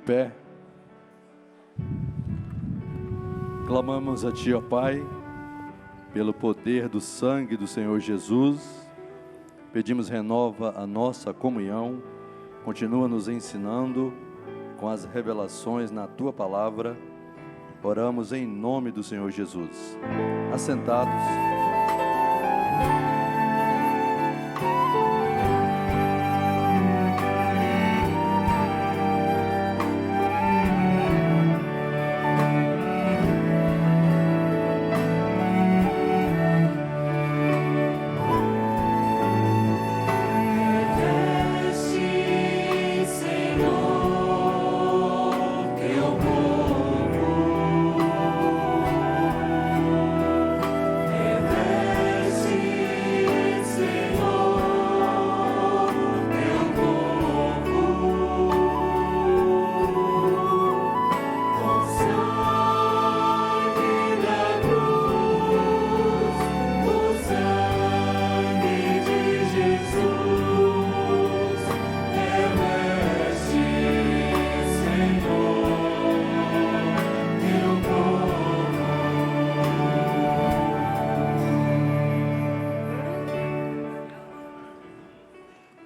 pé. Clamamos a Ti, ó Pai, pelo poder do sangue do Senhor Jesus. Pedimos, renova a nossa comunhão, continua nos ensinando com as revelações na Tua palavra. Oramos em nome do Senhor Jesus. Assentados.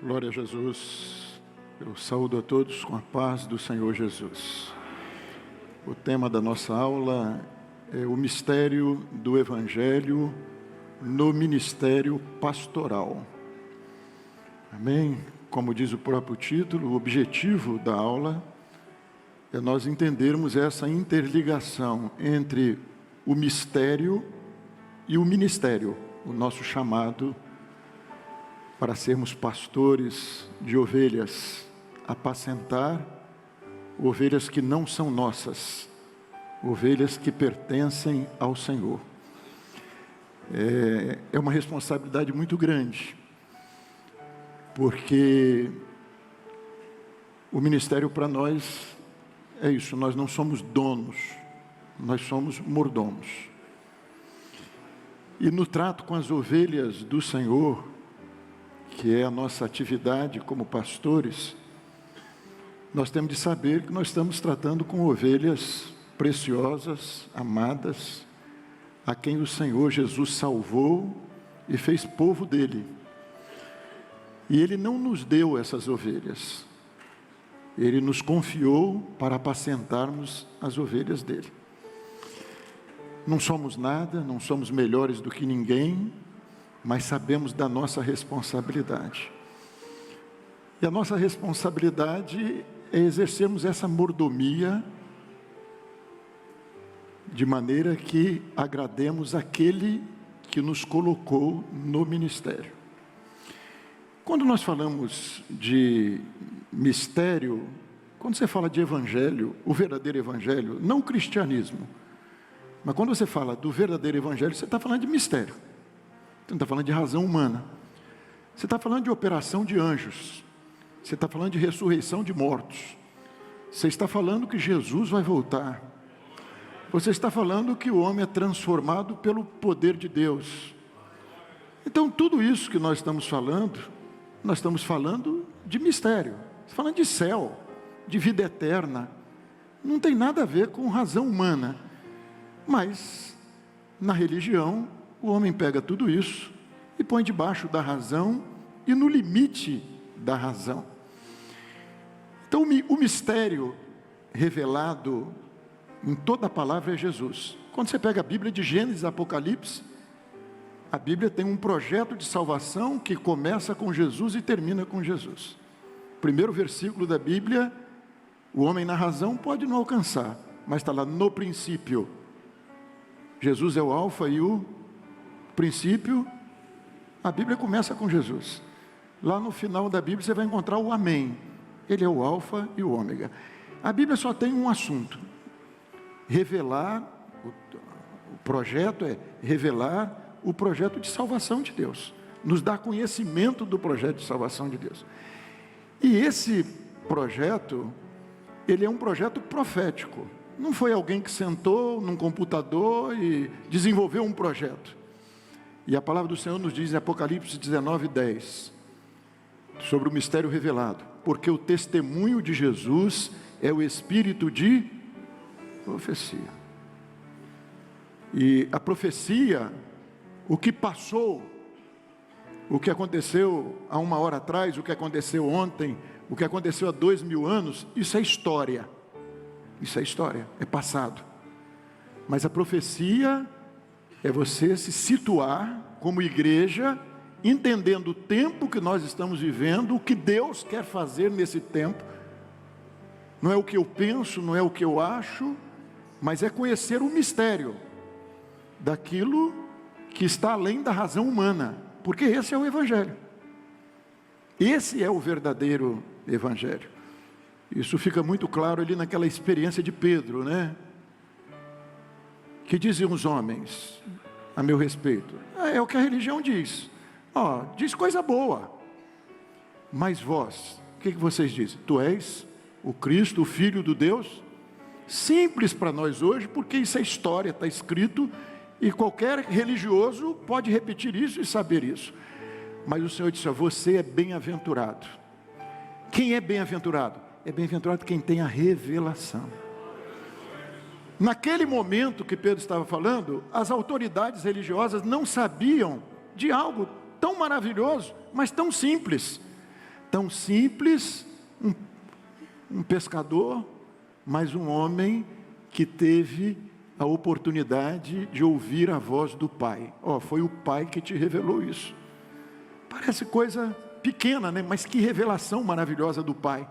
Glória a Jesus. Eu saúdo a todos com a paz do Senhor Jesus. O tema da nossa aula é o mistério do Evangelho no ministério pastoral. Amém? Como diz o próprio título, o objetivo da aula é nós entendermos essa interligação entre o mistério e o ministério, o nosso chamado para sermos pastores de ovelhas, apacentar ovelhas que não são nossas, ovelhas que pertencem ao Senhor. É uma responsabilidade muito grande, porque o ministério para nós é isso, nós não somos donos, nós somos mordomos. E no trato com as ovelhas do Senhor, que é a nossa atividade como pastores, nós temos de saber que nós estamos tratando com ovelhas preciosas, amadas, a quem o Senhor Jesus salvou e fez povo dele. E Ele não nos deu essas ovelhas, Ele nos confiou para apacentarmos as ovelhas dele. Não somos nada, não somos melhores do que ninguém, mas sabemos da nossa responsabilidade. E a nossa responsabilidade é exercermos essa mordomia de maneira que agrademos aquele que nos colocou no ministério. Quando nós falamos de mistério, quando você fala de evangelho, o verdadeiro evangelho, não o cristianismo, mas quando você fala do verdadeiro evangelho, você está falando de mistério. Você não está falando de razão humana. Você está falando de operação de anjos. Você está falando de ressurreição de mortos. Você está falando que Jesus vai voltar. Você está falando que o homem é transformado pelo poder de Deus. Então, tudo isso que nós estamos falando de mistério. Estamos falando de céu, de vida eterna. Não tem nada a ver com razão humana. Mas, na religião, o homem pega tudo isso e põe debaixo da razão e no limite da razão. Então, o mistério revelado em toda a palavra é Jesus. Quando você pega a Bíblia de Gênesis e Apocalipse, a Bíblia tem um projeto de salvação que começa com Jesus e termina com Jesus. O primeiro versículo da Bíblia, o homem na razão pode não alcançar, mas está lá no princípio. Jesus é o alfa e o princípio. A Bíblia começa com Jesus. Lá no final da Bíblia você vai encontrar o amém. Ele é o alfa e o ômega. A Bíblia só tem um assunto: revelar. O projeto é revelar o projeto de salvação de Deus, nos dar conhecimento do projeto de salvação de Deus. E esse projeto, ele é um projeto profético. Não foi alguém que sentou num computador e desenvolveu um projeto. E a palavra do Senhor nos diz em Apocalipse 19:10, sobre o mistério revelado. porque o testemunho de Jesus é o espírito de profecia. E a profecia, o que passou, o que aconteceu há 1 hora atrás, o que aconteceu ontem, o que aconteceu há 2000 anos, isso é história. Isso é história, é passado. Mas a profecia é você se situar como igreja, entendendo o tempo que nós estamos vivendo, o que Deus quer fazer nesse tempo. Não é o que eu penso, não é o que eu acho, mas é conhecer o mistério daquilo que está além da razão humana, porque esse é o Evangelho. Esse é o verdadeiro Evangelho. Isso fica muito claro ali naquela experiência de Pedro, né? Que diziam os homens a meu respeito? É o que a religião diz. Diz coisa boa. Mas vós, o que vocês dizem? Tu és o Cristo, o Filho do Deus? Simples para nós hoje, porque isso é história, está escrito, e qualquer religioso pode repetir isso e saber isso. Mas o Senhor disse: você é bem-aventurado. Quem é bem-aventurado? É bem-aventurado quem tem a revelação. Naquele momento que Pedro estava falando, as autoridades religiosas não sabiam de algo tão maravilhoso, mas tão simples. Tão simples, um pescador, mas um homem que teve a oportunidade de ouvir a voz do Pai. Foi o Pai que te revelou isso. Parece coisa pequena, né? Mas que revelação maravilhosa do Pai.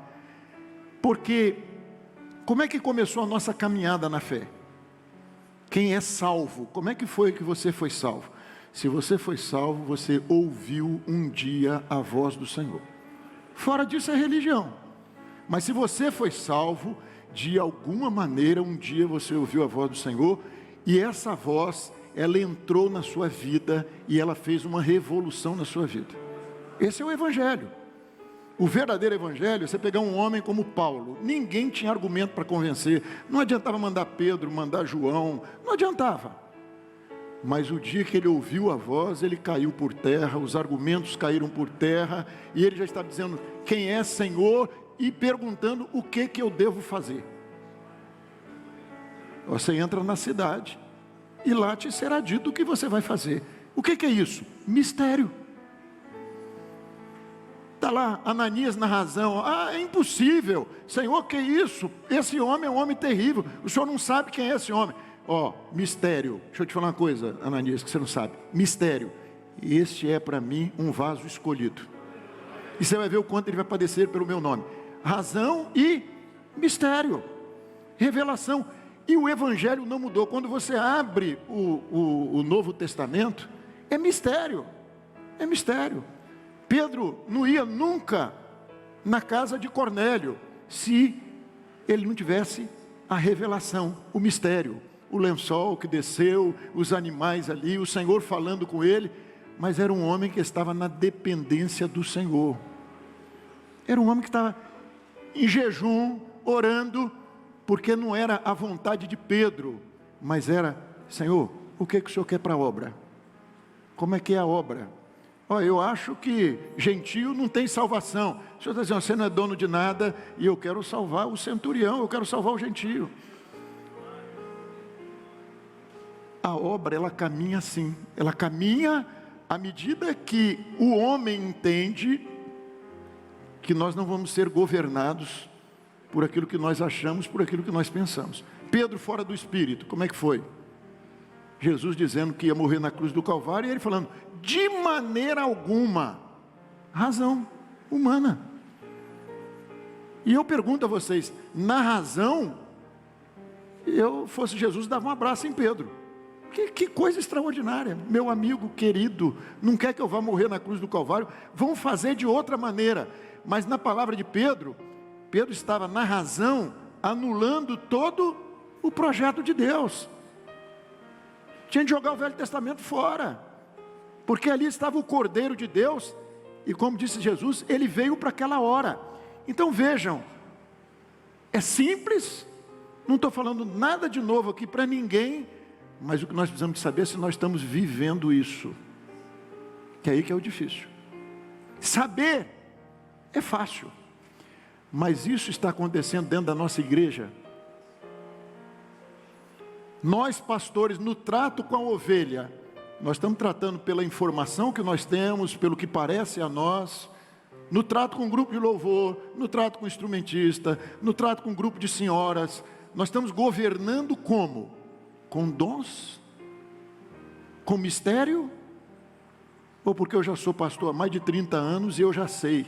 Porque como é que começou a nossa caminhada na fé? Quem é salvo? Como é que foi que você foi salvo? Se você foi salvo, você ouviu um dia a voz do Senhor. Fora disso é religião. Mas se você foi salvo, de alguma maneira um dia você ouviu a voz do Senhor, e essa voz, ela entrou na sua vida e ela fez uma revolução na sua vida. Esse é o Evangelho. O verdadeiro Evangelho é você pegar um homem como Paulo. Ninguém tinha argumento para convencer. Não adiantava mandar Pedro, mandar João. Não adiantava. Mas o dia que ele ouviu a voz, ele caiu por terra. Os argumentos caíram por terra. E ele já estava dizendo: quem é Senhor? E perguntando: o que eu devo fazer? Você entra na cidade e lá te será dito o que você vai fazer. O que é isso? Mistério. Está lá Ananias na razão: é impossível, Senhor, que isso? Esse homem é um homem terrível, o Senhor não sabe quem é esse homem. Mistério. Deixa eu te falar uma coisa, Ananias, que você não sabe. Mistério. Este é para mim um vaso escolhido, e você vai ver o quanto ele vai padecer pelo meu nome. Razão e mistério, revelação. E o Evangelho não mudou. Quando você abre o Novo Testamento, é mistério. É mistério. Pedro não ia nunca na casa de Cornélio se ele não tivesse a revelação, o mistério, o lençol que desceu, os animais ali, o Senhor falando com ele. Mas era um homem que estava na dependência do Senhor. Era um homem que estava em jejum, orando, porque não era a vontade de Pedro, mas era: Senhor, o que o Senhor quer para a obra? Como é que é a obra? Eu acho que gentio não tem salvação. O Senhor está dizendo: você não é dono de nada, e eu quero salvar o centurião, eu quero salvar o gentio. A obra, ela caminha assim, ela caminha à medida que o homem entende que nós não vamos ser governados por aquilo que nós achamos, por aquilo que nós pensamos. Pedro fora do Espírito, como é que foi? Jesus dizendo que ia morrer na cruz do Calvário, e ele falando: de maneira alguma. Razão humana. E eu pergunto a vocês, na razão, eu fosse Jesus, dava um abraço em Pedro. Que coisa extraordinária. Meu amigo querido, não quer que eu vá morrer na cruz do Calvário? Vão fazer de outra maneira. Mas na palavra de Pedro, Pedro estava na razão, anulando todo o projeto de Deus. Tinha de jogar o Velho Testamento fora, porque ali estava o Cordeiro de Deus, e como disse Jesus, ele veio para aquela hora. Então vejam, é simples, não estou falando nada de novo aqui para ninguém, mas o que nós precisamos de saber é se nós estamos vivendo isso, que é aí que é o difícil. Saber é fácil, Mas isso está acontecendo dentro da nossa igreja. Nós, pastores, no trato com a ovelha, nós estamos tratando pela informação que nós temos, pelo que parece a nós, no trato com o grupo de louvor, no trato com o instrumentista, no trato com o grupo de senhoras. Nós estamos governando como? Com dons? Com mistério? Ou porque eu já sou pastor há mais de 30 anos e eu já sei?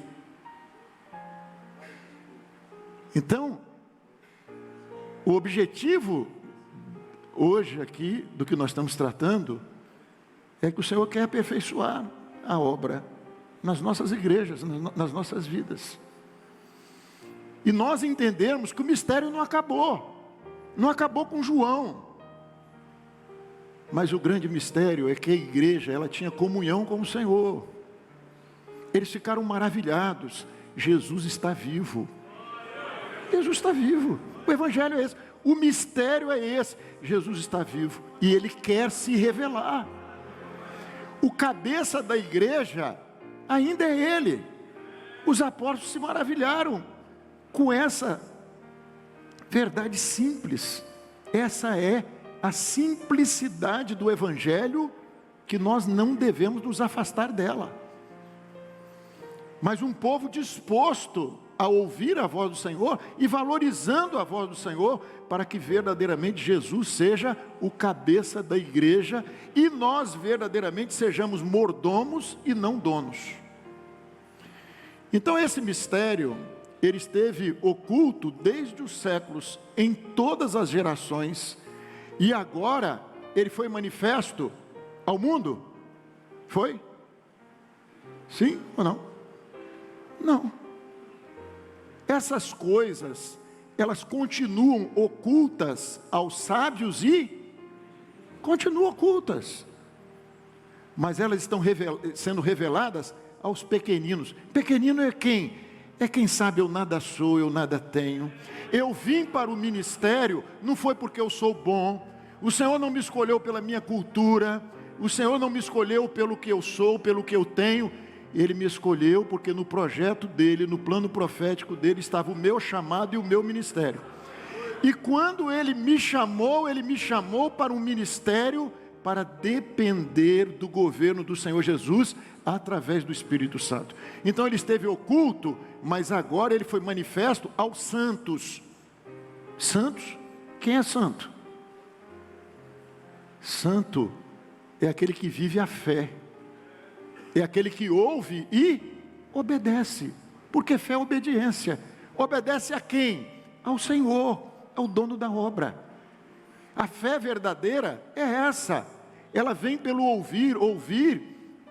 Então, o objetivo hoje aqui, do que nós estamos tratando, é que o Senhor quer aperfeiçoar a obra nas nossas igrejas, nas nossas vidas. E nós entendermos que o mistério não acabou com João. Mas o grande mistério é que a igreja, ela tinha comunhão com o Senhor. Eles ficaram maravilhados. Jesus está vivo. Jesus está vivo. O evangelho é esse. O mistério é esse. Jesus está vivo e Ele quer se revelar. O cabeça da igreja ainda é Ele. Os apóstolos se maravilharam com essa verdade simples. Essa é a simplicidade do evangelho, que nós não devemos nos afastar dela. Mas um povo disposto a ouvir a voz do Senhor e valorizando a voz do Senhor, para que verdadeiramente Jesus seja o cabeça da igreja e nós verdadeiramente sejamos mordomos e não donos. Então esse mistério, ele esteve oculto desde os séculos, em todas as gerações, e agora ele foi manifesto ao mundo. Foi? Sim ou não? Não. Essas coisas, elas continuam ocultas aos sábios e continuam ocultas. Mas elas estão sendo reveladas aos pequeninos. Pequenino é quem? É quem sabe eu nada sou, eu nada tenho. Eu vim para o ministério, não foi porque eu sou bom. O Senhor não me escolheu pela minha cultura. O Senhor não me escolheu pelo que eu sou, pelo que eu tenho. Ele me escolheu porque no projeto dele, no plano profético dele, estava o meu chamado e o meu ministério. E quando ele me chamou para um ministério, para depender do governo do Senhor Jesus, através do Espírito Santo. Então ele esteve oculto, mas agora ele foi manifesto aos santos. Santos? Quem é santo? Santo é aquele que vive a fé. É aquele que ouve e obedece. Porque fé é obediência. Obedece a quem? Ao Senhor, ao dono da obra. A fé verdadeira é essa. Ela vem pelo ouvir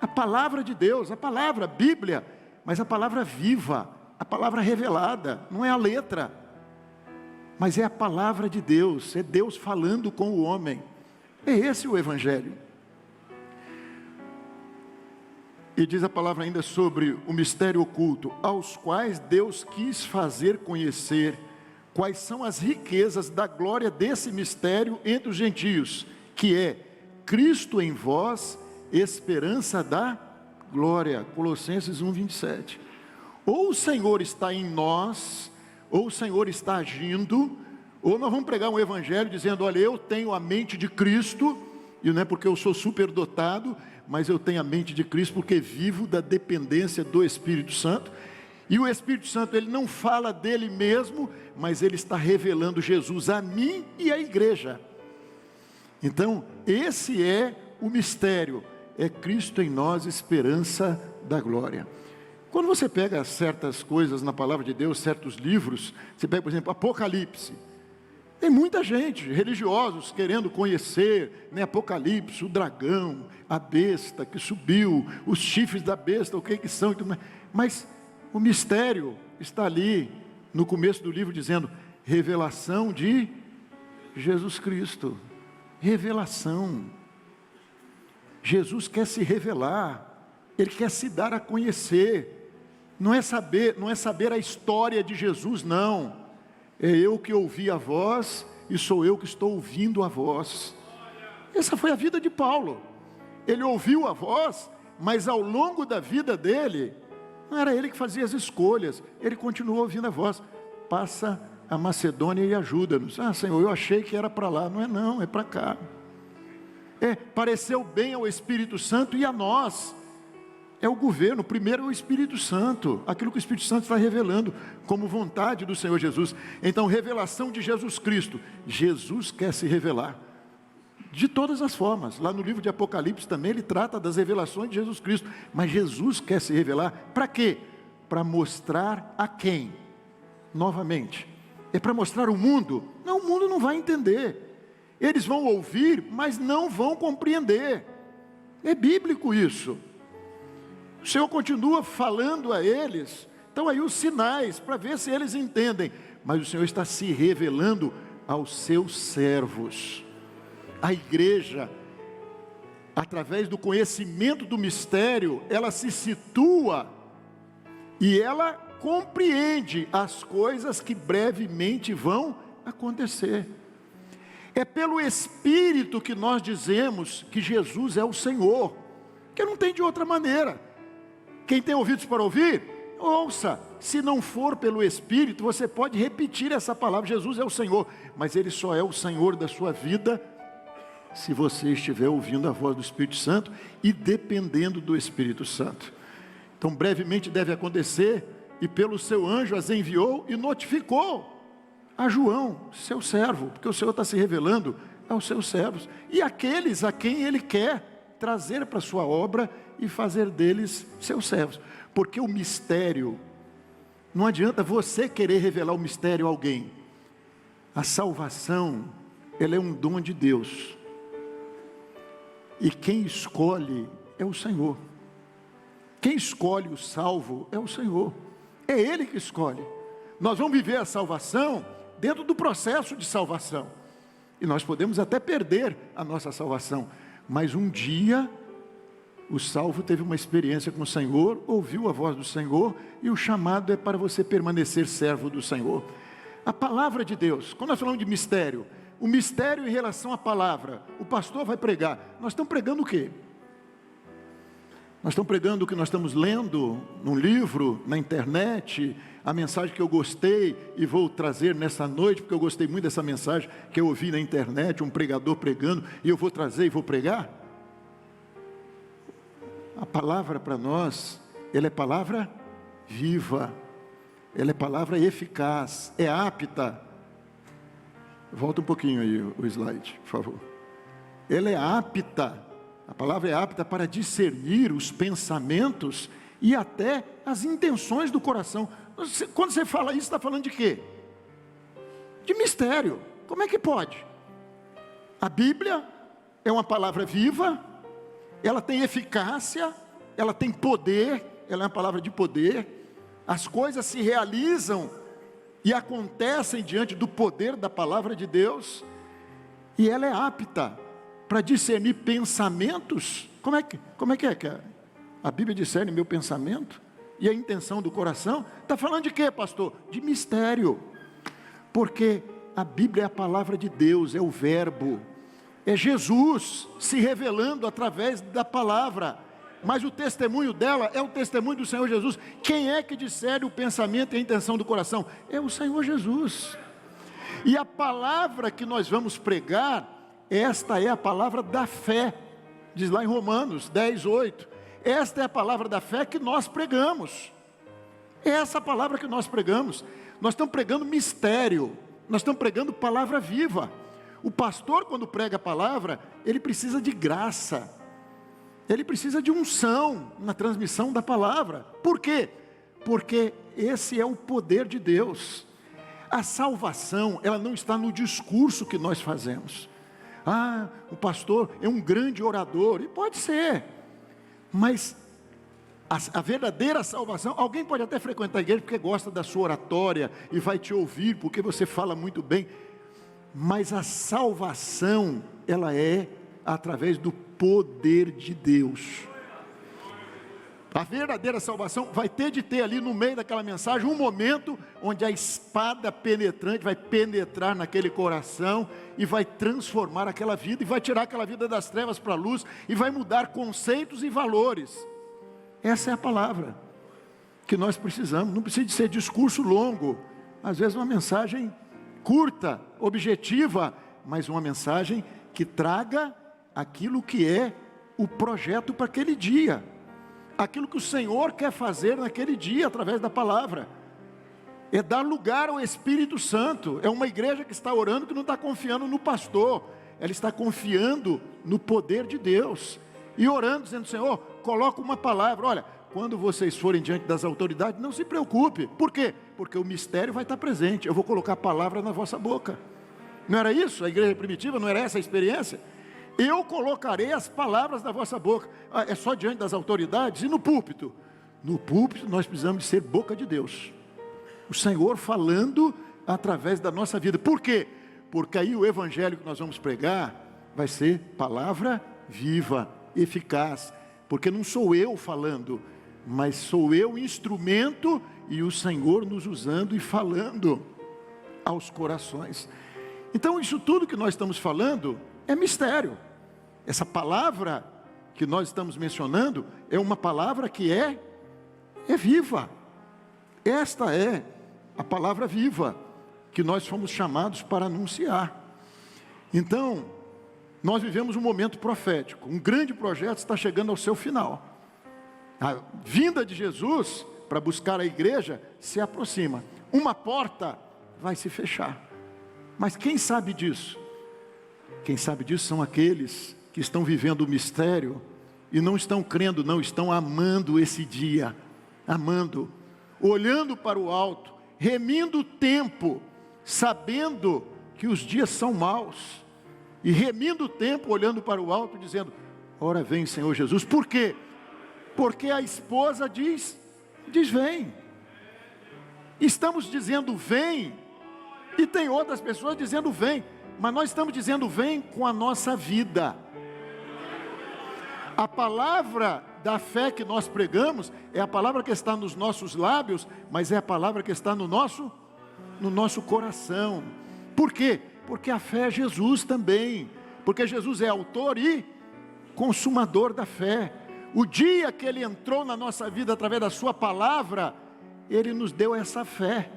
a palavra de Deus, a palavra, a Bíblia, mas a palavra viva, a palavra revelada, não é a letra, mas é a palavra de Deus, é Deus falando com o homem. É esse o evangelho. E diz a palavra ainda sobre o mistério oculto, aos quais Deus quis fazer conhecer quais são as riquezas da glória desse mistério entre os gentios, que é Cristo em vós, esperança da glória. Colossenses 1:27. Ou o Senhor está em nós, ou o Senhor está agindo, ou nós vamos pregar um evangelho dizendo, olha, eu tenho a mente de Cristo, e não é porque eu sou superdotado, mas eu tenho a mente de Cristo porque vivo da dependência do Espírito Santo. E o Espírito Santo, ele não fala dele mesmo, mas ele está revelando Jesus a mim e à igreja. Então, esse é o mistério, é Cristo em nós, esperança da glória. Quando você pega certas coisas na palavra de Deus, certos livros, você pega, por exemplo, Apocalipse. Tem muita gente, religiosos, querendo conhecer, né, Apocalipse, o dragão, a besta que subiu, os chifres da besta, o que são, mas o mistério está ali, no começo do livro, dizendo, revelação de Jesus Cristo. Revelação. Jesus quer se revelar, Ele quer se dar a conhecer. Não é saber a história de Jesus, não. É eu que ouvi a voz e sou eu que estou ouvindo a voz. Essa foi a vida de Paulo. Ele ouviu a voz, mas ao longo da vida dele, Não era ele que fazia as escolhas, ele continuou ouvindo a voz: passa a Macedônia e ajuda-nos. Ah, Senhor, eu achei que era para lá. Não é não, é para cá. Pareceu bem ao Espírito Santo e a nós. É o governo, primeiro é o Espírito Santo, aquilo que o Espírito Santo está revelando como vontade do Senhor Jesus. Então, revelação de Jesus Cristo. Jesus quer se revelar de todas as formas. Lá no livro de Apocalipse também ele trata das revelações de Jesus Cristo. Mas Jesus quer se revelar para quê? Para mostrar a quem? Novamente, é para mostrar ao mundo? Não, o mundo não vai entender. Eles vão ouvir, mas não vão compreender. É bíblico isso. O Senhor continua falando a eles. Então aí os sinais, para ver se eles entendem. Mas o Senhor está se revelando aos seus servos. A igreja, através do conhecimento do mistério, ela se situa e ela compreende as coisas que brevemente vão acontecer. É pelo Espírito que nós dizemos que Jesus é o Senhor, que não tem de outra maneira. Quem tem ouvidos para ouvir, ouça. Se não for pelo Espírito, você pode repetir essa palavra: Jesus é o Senhor, mas Ele só é o Senhor da sua vida se você estiver ouvindo a voz do Espírito Santo e dependendo do Espírito Santo. Então brevemente deve acontecer, e pelo seu anjo as enviou e notificou a João, seu servo, porque o Senhor está se revelando aos seus servos, e aqueles a quem Ele quer trazer para a sua obra e fazer deles seus servos. Porque o mistério, não adianta você querer revelar o mistério a alguém. A salvação, ela é um dom de Deus. E quem escolhe é o Senhor. Quem escolhe o salvo é o Senhor. É Ele que escolhe. Nós vamos viver a salvação dentro do processo de salvação. E nós podemos até perder a nossa salvação. Mas um dia, o salvo teve uma experiência com o Senhor, ouviu a voz do Senhor, e o chamado é para você permanecer servo do Senhor. A palavra de Deus, quando nós falamos de mistério, o mistério em relação à palavra, o pastor vai pregar. Nós estamos pregando o quê? Nós estamos pregando o que nós estamos lendo num livro, na internet, a mensagem que eu gostei e vou trazer nessa noite, porque eu gostei muito dessa mensagem que eu ouvi na internet, um pregador pregando, e eu vou trazer e vou pregar. A palavra para nós, ela é palavra viva, ela é palavra eficaz, é apta. Volta um pouquinho aí o slide, por favor. Ela é apta, a palavra é apta para discernir os pensamentos e até as intenções do coração. Quando você fala isso, está falando de quê? De mistério. Como é que pode? A Bíblia é uma palavra viva, ela tem eficácia, ela tem poder, ela é uma palavra de poder. As coisas se realizam e acontecem diante do poder da palavra de Deus, e ela é apta para discernir pensamentos. Como é que a Bíblia discerne meu pensamento e a intenção do coração? Está falando de quê, pastor? De mistério, porque a Bíblia é a palavra de Deus, é o verbo, é Jesus se revelando através da palavra, mas o testemunho dela é o testemunho do Senhor Jesus. Quem é que discerne o pensamento e a intenção do coração? É o Senhor Jesus. E a palavra que nós vamos pregar, esta é a palavra da fé, diz lá em Romanos 10:8. Esta é a palavra da fé que nós pregamos. É essa a palavra que nós pregamos. Nós estamos pregando mistério, nós estamos pregando palavra viva. O pastor, quando prega a palavra, ele precisa de graça, ele precisa de unção na transmissão da palavra. Por quê? Porque esse é o poder de Deus. A salvação, ela não está no discurso que nós fazemos. Ah, o pastor é um grande orador, e pode ser, mas a verdadeira salvação, alguém pode até frequentar a igreja porque gosta da sua oratória e vai te ouvir porque você fala muito bem, mas a salvação, ela é através do poder de Deus. A verdadeira salvação vai ter de ter ali no meio daquela mensagem um momento onde a espada penetrante vai penetrar naquele coração e vai transformar aquela vida, e vai tirar aquela vida das trevas para a luz, e vai mudar conceitos e valores. Essa é a palavra que nós precisamos. Não precisa de ser discurso longo, às vezes uma mensagem curta, objetiva, mas uma mensagem que traga aquilo que é o projeto para aquele dia, aquilo que o Senhor quer fazer naquele dia através da palavra. É dar lugar ao Espírito Santo. É uma igreja que está orando, que não está confiando no pastor, ela está confiando no poder de Deus e orando, dizendo: Senhor, coloca uma palavra. Olha, quando vocês forem diante das autoridades, não se preocupe. Por quê? Porque o mistério vai estar presente. Eu vou colocar a palavra na vossa boca. Não era isso? A igreja primitiva, não era essa a experiência? Eu colocarei as palavras na vossa boca. É só diante das autoridades? E no púlpito? No púlpito nós precisamos de ser boca de Deus, o Senhor falando através da nossa vida. Por quê? Porque aí o evangelho que nós vamos pregar vai ser palavra viva, eficaz. Porque não sou eu falando, mas sou eu instrumento e o Senhor nos usando e falando aos corações. Então isso tudo que nós estamos falando é mistério. Essa palavra que nós estamos mencionando é uma palavra que é viva. Esta é a palavra viva que nós fomos chamados para anunciar. Então, nós vivemos um momento profético. Um grande projeto está chegando ao seu final. A vinda de Jesus para buscar a igreja se aproxima. Uma porta vai se fechar. Mas quem sabe disso? Quem sabe disso são aqueles que estão vivendo o mistério e não estão crendo, não, estão amando esse dia, amando, olhando para o alto, remindo o tempo, sabendo que os dias são maus, e remindo o tempo, olhando para o alto, dizendo: ora vem, Senhor Jesus. Por quê? Porque a esposa diz vem. Estamos dizendo vem, e tem outras pessoas dizendo vem, mas nós estamos dizendo vem com a nossa vida. A palavra da fé que nós pregamos é a palavra que está nos nossos lábios, mas é a palavra que está no nosso coração. Por quê? Porque a fé é Jesus também, porque Jesus é autor e consumador da fé. O dia que Ele entrou na nossa vida através da sua palavra, Ele nos deu essa fé.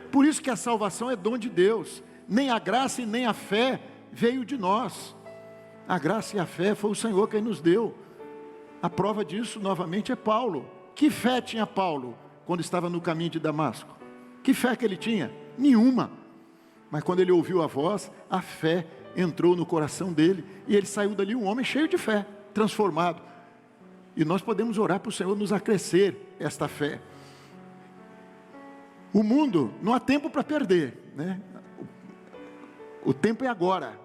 Por isso que a salvação é dom de Deus. Nem a graça e nem a fé veio de nós. A graça e a fé foi o Senhor quem nos deu. A prova disso, novamente, é Paulo. Que fé tinha Paulo quando estava no caminho de Damasco? Que fé que ele tinha? Nenhuma. Mas quando ele ouviu a voz, a fé entrou no coração dele, e ele saiu dali um homem cheio de fé, transformado. E nós podemos orar para o Senhor nos acrescer esta fé. O mundo, não há tempo para perder, né? O tempo é agora.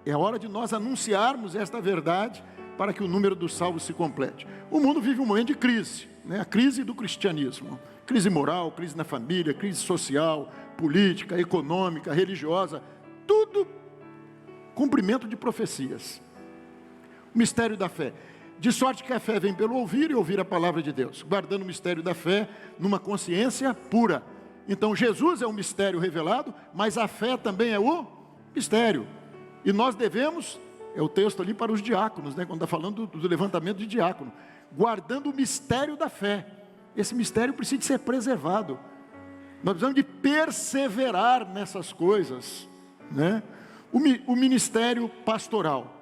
É a hora de nós anunciarmos esta verdade para que o número dos salvos se complete. O mundo vive um momento de crise, né? A crise do cristianismo. Crise moral, crise na família, crise social, política, econômica, religiosa. Tudo cumprimento de profecias. O mistério da fé. De sorte que a fé vem pelo ouvir e ouvir a palavra de Deus. Guardando o mistério da fé numa consciência pura. Então Jesus é um mistério revelado, mas a fé também é o mistério. E nós devemos, é o texto ali para os diáconos, né, quando está falando do levantamento de diácono, guardando o mistério da fé. Esse mistério precisa de ser preservado. Nós precisamos de perseverar nessas coisas, né? O ministério pastoral.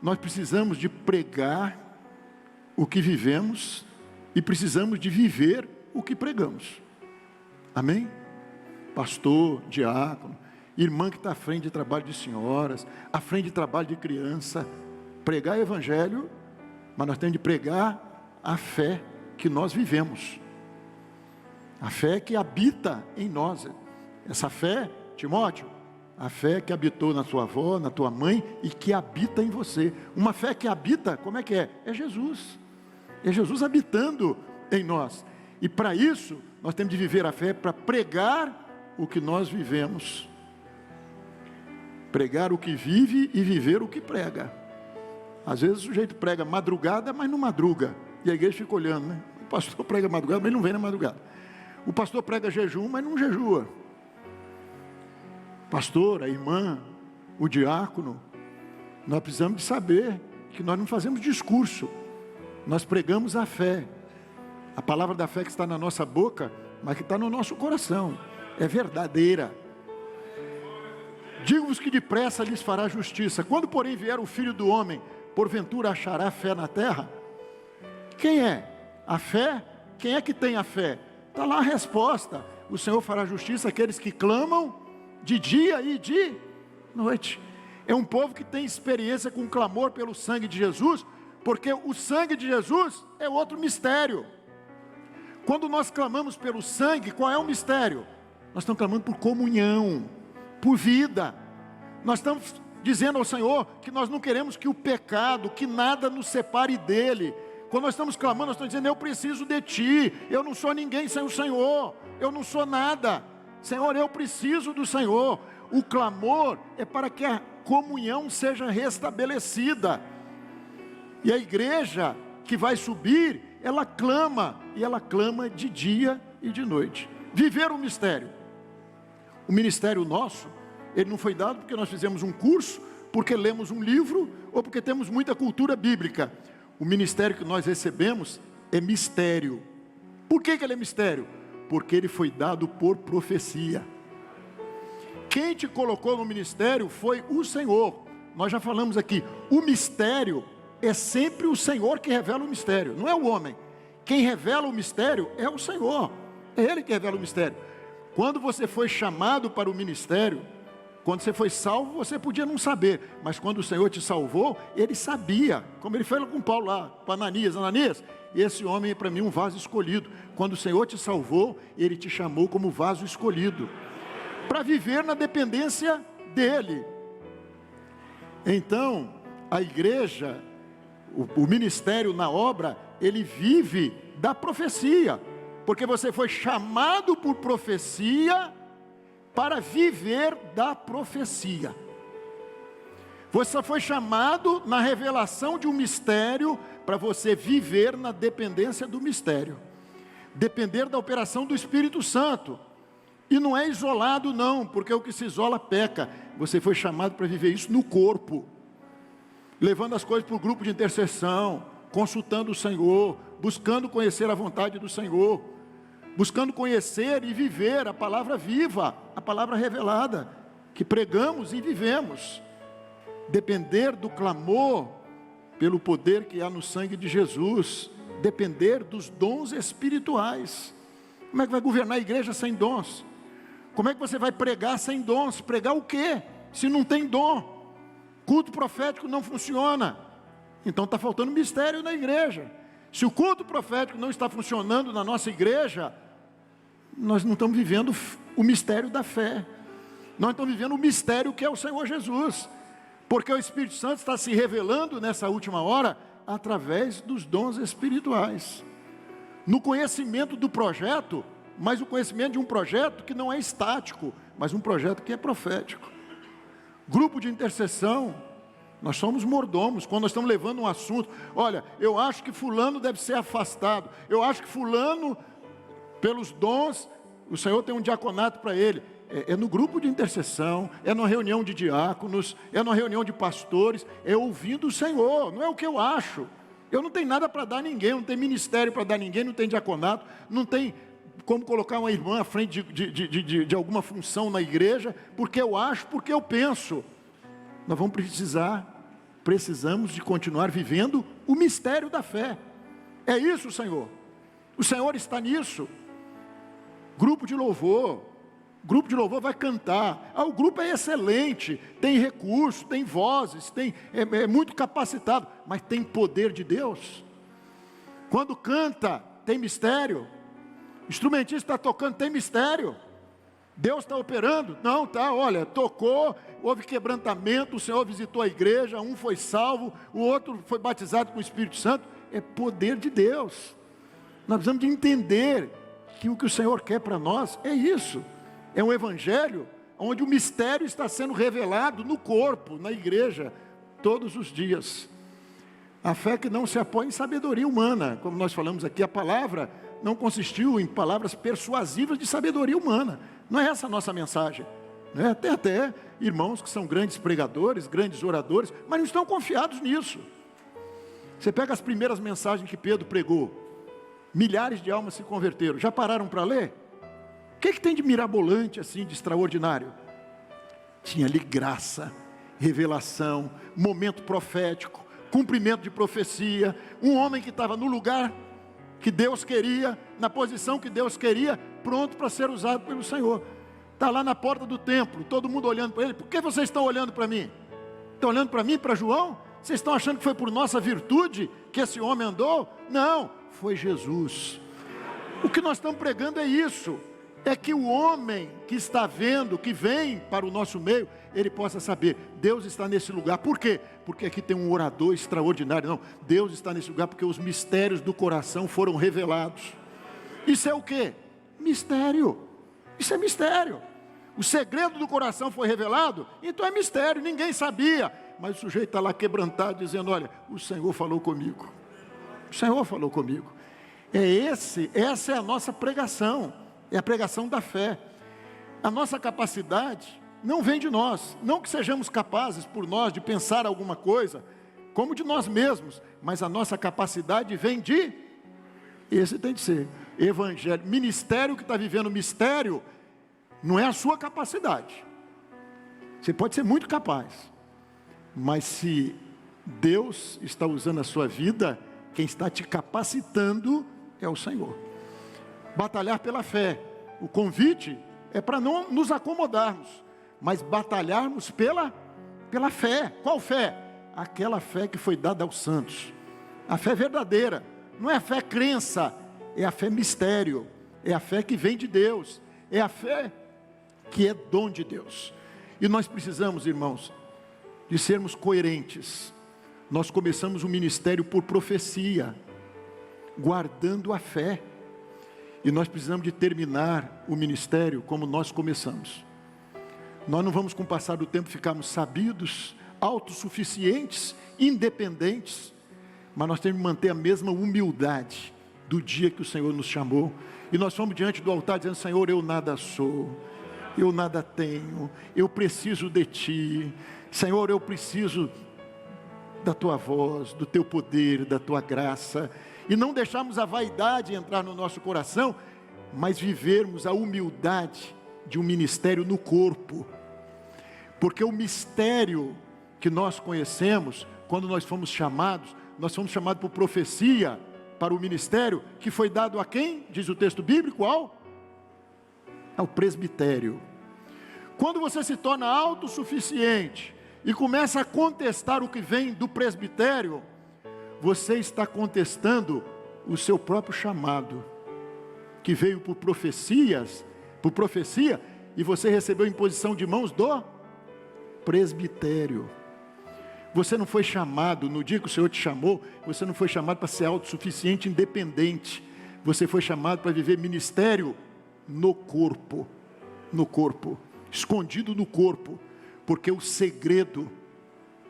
Nós precisamos de pregar o que vivemos e precisamos de viver o que pregamos. Amém? Pastor, diácono, irmã que está à frente de trabalho de senhoras, à frente de trabalho de criança, pregar o evangelho, mas nós temos de pregar a fé que nós vivemos, a fé que habita em nós. Essa fé, Timóteo, a fé que habitou na sua avó, na tua mãe e que habita em você. Uma fé que habita, como é que é? É Jesus. É Jesus habitando em nós. E para isso, nós temos de viver a fé para pregar o que nós vivemos. Pregar o que vive e viver o que prega. Às vezes o sujeito prega madrugada, mas não madruga. E a igreja fica olhando, né? O pastor prega madrugada, mas ele não vem na madrugada. O pastor prega jejum, mas não jejua. Pastor, a irmã, o diácono, nós precisamos de saber que nós não fazemos discurso, nós pregamos a fé. A palavra da fé que está na nossa boca, mas que está no nosso coração, é verdadeira. Digo-vos que depressa lhes fará justiça. Quando, porém, vier o Filho do Homem, porventura achará fé na terra? Quem é? A fé? Quem é que tem a fé? Está lá a resposta. O Senhor fará justiça àqueles que clamam de dia e de noite. É um povo que tem experiência com clamor pelo sangue de Jesus, porque o sangue de Jesus é outro mistério. Quando nós clamamos pelo sangue, qual é o mistério? Nós estamos clamando por comunhão, por vida. Nós estamos dizendo ao Senhor que nós não queremos que o pecado, que nada nos separe dEle. Quando nós estamos clamando, nós estamos dizendo: eu preciso de Ti, eu não sou ninguém sem o Senhor, eu não sou nada, Senhor, eu preciso do Senhor. O clamor é para que a comunhão seja restabelecida, e a igreja que vai subir, ela clama, e ela clama de dia e de noite. Viver o mistério. O ministério nosso, ele não foi dado porque nós fizemos um curso, porque lemos um livro, ou porque temos muita cultura bíblica. O ministério que nós recebemos é mistério. Por que ele é mistério? Porque ele foi dado por profecia. Quem te colocou no ministério foi o Senhor. Nós já falamos aqui, o mistério é sempre o Senhor que revela o mistério, não é o homem. Quem revela o mistério é o Senhor, é Ele que revela o mistério. Quando você foi chamado para o ministério, quando você foi salvo, você podia não saber, mas quando o Senhor te salvou, Ele sabia, como Ele fez com Paulo lá, com Ananias: Ananias, esse homem é para mim um vaso escolhido. Quando o Senhor te salvou, Ele te chamou como vaso escolhido, para viver na dependência dEle. Então, a igreja, o ministério na obra, ele vive da profecia, porque você foi chamado por profecia para viver da profecia. Você foi chamado na revelação de um mistério para você viver na dependência do mistério, depender da operação do Espírito Santo. E não é isolado não, porque o que se isola peca. Você foi chamado para viver isso no corpo, levando as coisas para o grupo de intercessão, consultando o Senhor, buscando conhecer a vontade do Senhor, buscando conhecer e viver a palavra viva, a palavra revelada, que pregamos e vivemos. Depender do clamor pelo poder que há no sangue de Jesus, depender dos dons espirituais. Como é que vai governar a igreja sem dons? Como é que você vai pregar sem dons? Pregar o quê, se não tem dom? Culto profético não funciona, então está faltando mistério na igreja. Se o culto profético não está funcionando na nossa igreja, nós não estamos vivendo o mistério da fé, nós estamos vivendo o mistério que é o Senhor Jesus, porque o Espírito Santo está se revelando nessa última hora, através dos dons espirituais, no conhecimento do projeto, mas o conhecimento de um projeto que não é estático, mas um projeto que é profético. Grupo de intercessão, nós somos mordomos, quando nós estamos levando um assunto: olha, eu acho que fulano deve ser afastado, eu acho que fulano, pelos dons, o Senhor tem um diaconato para ele. É no grupo de intercessão, é numa reunião de diáconos, é numa reunião de pastores, é ouvindo o Senhor, não é o que eu acho. Eu não tenho nada para dar a ninguém, não tem ministério para dar a ninguém, não tem diaconato, não tem como colocar uma irmã à frente de alguma função na igreja, porque eu acho, porque eu penso. Nós vamos precisamos de continuar vivendo o mistério da fé. É isso, Senhor. O Senhor está nisso. Grupo de louvor vai cantar. O grupo é excelente, tem recurso, tem vozes, é muito capacitado, mas tem poder de Deus. Quando canta, tem mistério. O instrumentista está tocando, tem mistério. Deus está operando? Não, está, olha, tocou, houve quebrantamento, o Senhor visitou a igreja, um foi salvo, o outro foi batizado com o Espírito Santo. É poder de Deus. Nós precisamos de entender que o que o Senhor quer para nós é isso. É um evangelho onde o mistério está sendo revelado no corpo, na igreja, todos os dias. A fé que não se apoia em sabedoria humana, como nós falamos aqui, a palavra não consistiu em palavras persuasivas de sabedoria humana. Não é essa a nossa mensagem, né? Tem até irmãos que são grandes pregadores, grandes oradores, mas não estão confiados nisso. Você pega as primeiras mensagens que Pedro pregou, Milhares de almas se converteram. Já pararam para ler? O que tem de mirabolante assim, de extraordinário? Tinha ali graça, revelação, momento profético, cumprimento de profecia, um homem que estava no lugar que Deus queria, na posição que Deus queria, pronto para ser usado pelo Senhor. Está lá na porta do templo, todo mundo olhando para ele. Por que vocês estão olhando para mim? Estão olhando para mim, para João? Vocês estão achando que foi por nossa virtude que esse homem andou? Não, foi Jesus. O que nós estamos pregando é isso, é que o homem que está vendo, que vem para o nosso meio, ele possa saber, Deus está nesse lugar. Por quê? Porque aqui tem um orador extraordinário. Não, Deus está nesse lugar porque os mistérios do coração foram revelados. Isso é o quê? Mistério. Isso é mistério. O segredo do coração foi revelado, então é mistério, ninguém sabia. Mas o sujeito está lá quebrantado, dizendo, olha, o Senhor falou comigo. O Senhor falou comigo. Essa é a nossa pregação, é a pregação da fé. A nossa capacidade não vem de nós, não que sejamos capazes por nós de pensar alguma coisa, como de nós mesmos, mas a nossa capacidade vem de, esse tem de ser, evangelho, ministério que está vivendo mistério, não é a sua capacidade. Você pode ser muito capaz, mas se Deus está usando a sua vida, quem está te capacitando é o Senhor. Batalhar pela fé, o convite é para não nos acomodarmos, mas batalharmos pela fé. Qual fé? Aquela fé que foi dada aos santos, a fé verdadeira, não é a fé crença, é a fé mistério, é a fé que vem de Deus, é a fé que é dom de Deus. E nós precisamos, irmãos, de sermos coerentes. Nós começamos o ministério por profecia, guardando a fé, e nós precisamos de terminar o ministério como nós começamos. Nós não vamos com o passar do tempo ficarmos sabidos, autossuficientes, independentes, mas nós temos que manter a mesma humildade do dia que o Senhor nos chamou. E nós fomos diante do altar dizendo, Senhor, eu nada sou, eu nada tenho, eu preciso de Ti, Senhor, eu preciso da Tua voz, do Teu poder, da Tua graça, e não deixarmos a vaidade entrar no nosso coração, mas vivermos a humildade de um ministério no corpo, porque o mistério que nós conhecemos, quando nós fomos chamados por profecia, para o ministério, que foi dado a quem? Diz o texto bíblico, ao presbitério. Quando você se torna autossuficiente, e começa a contestar o que vem do presbitério, você está contestando o seu próprio chamado, que veio por profecia, e você recebeu imposição de mãos do presbitério. Você não foi chamado, no dia que o Senhor te chamou, você não foi chamado para ser autossuficiente, independente. Você foi chamado para viver ministério no corpo, escondido no corpo, porque o segredo,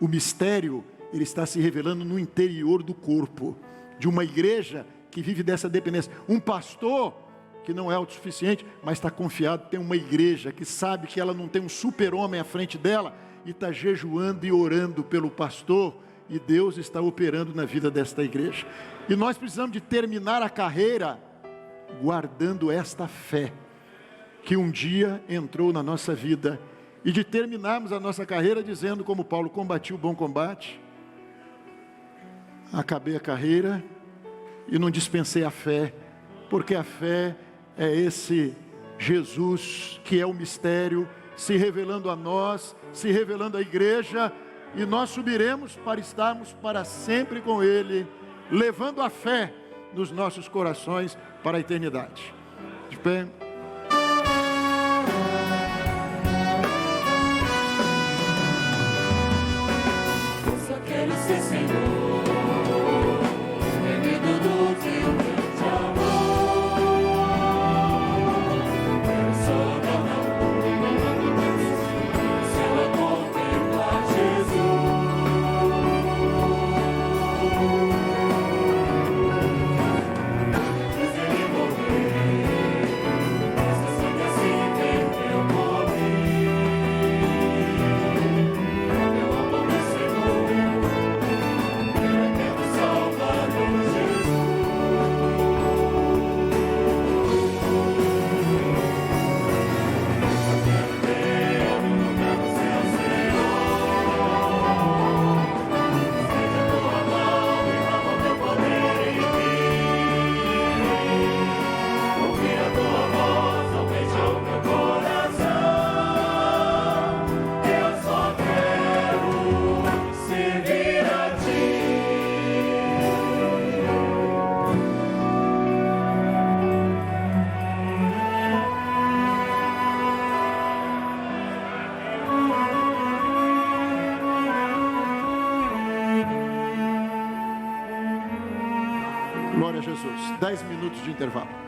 o mistério, ele está se revelando no interior do corpo, de uma igreja que vive dessa dependência. Um pastor que não é autossuficiente, mas está confiado, tem uma igreja que sabe que ela não tem um super-homem à frente dela, e está jejuando e orando pelo pastor, e Deus está operando na vida desta igreja. E nós precisamos de terminar a carreira guardando esta fé que um dia entrou na nossa vida, e de terminarmos a nossa carreira dizendo como Paulo, combati o bom combate, acabei a carreira e não dispensei a fé, porque a fé é esse Jesus que é o mistério, se revelando a nós, se revelando à igreja, e nós subiremos para estarmos para sempre com Ele, levando a fé nos nossos corações para a eternidade. De pé. Só quero ser Senhor, remido do Teu grande amor. Quero só dar se ela contemplar Jesus. Pois Ele morreu Glória a Jesus. 10 minutos de intervalo.